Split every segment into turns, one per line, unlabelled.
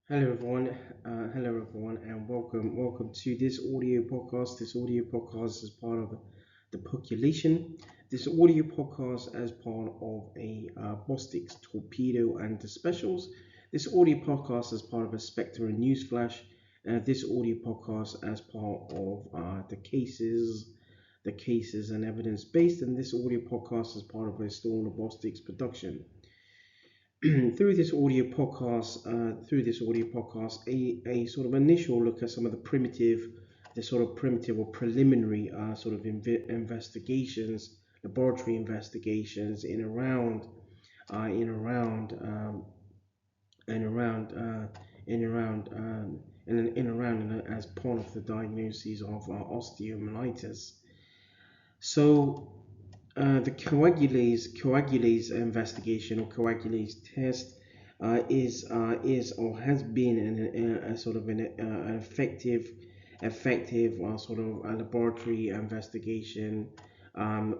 Hello everyone, and welcome to this audio podcast. This audio podcast is part of the Percolation. This audio podcast as part of a Bostick's Torpedo and the Specials. This audio podcast is part of a Spectre and Newsflash. This audio podcast as part of the cases and evidence based, and this audio podcast is part of a Storm Bostick's production. Through this audio podcast, a sort of initial look at some of the sort of primitive or preliminary investigations, laboratory investigations in around, in around, in around, in around as part of the diagnoses of osteomyelitis. So the coagulase investigation or coagulase test is or has been a sort of an effective sort of a laboratory investigation,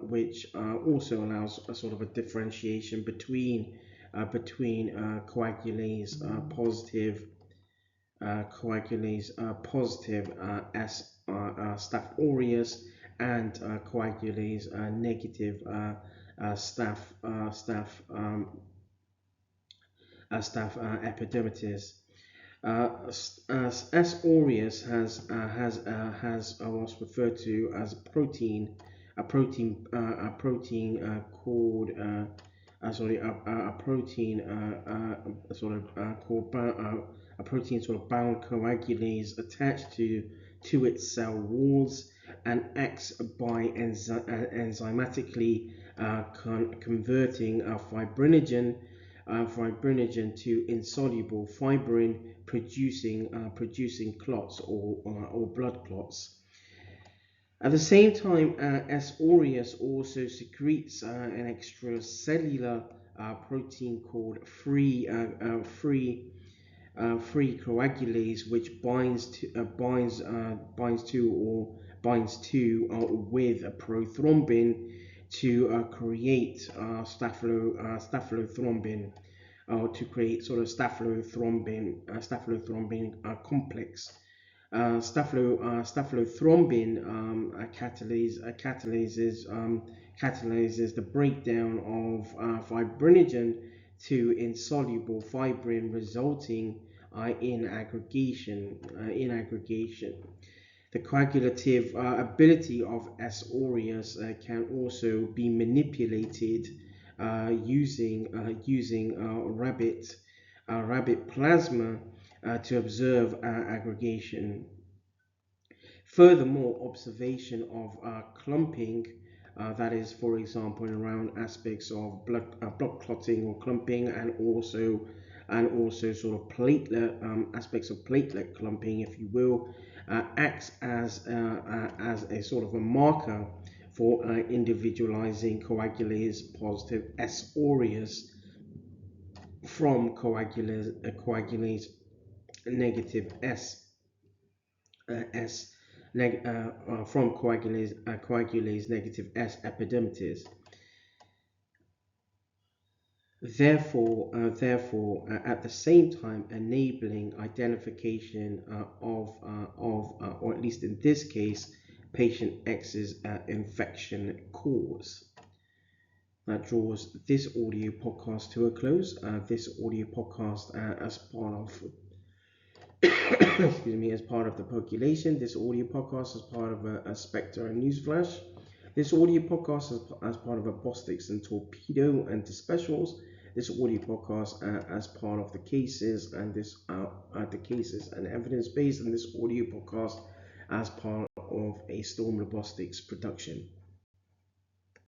which also allows a sort of a differentiation between coagulase positive as Staph aureus and coagulase negative epidermidis. S. aureus has what's referred to as a protein called a protein called a protein sort of bound coagulase attached to its cell walls and acts by enzymatically converting fibrinogen to insoluble fibrin, producing clots or blood clots. At the same time, S. aureus also secretes an extracellular protein called free coagulase, which binds to with a prothrombin to create staphylothrombin, to create sort of staphylothrombin complex. Staphylothrombin catalyzes the breakdown of fibrinogen to insoluble fibrin, resulting in aggregation. The coagulative ability of S. aureus can also be manipulated using rabbit plasma to observe aggregation. Furthermore, observation of clumping, that is, for example, around aspects of blood clotting or clumping, and also sort of platelet aspects of platelet clumping, if you will, acts as a sort of a marker for individualizing coagulase positive S. aureus from coagulase negative from coagulase negative S. epidermidis. Therefore, at the same time, enabling identification or at least in this case, patient X's infection cause. That draws this audio podcast to a close. This audio podcast, as part of as part of the Percolation. This audio podcast is part of a Spectre and Newsflash. This audio podcast is as part of a Bostick's and Torpedo and the Specials. This audio podcast as part of the cases and the cases and evidence based, and this audio podcast as part of a Storm Robotics production.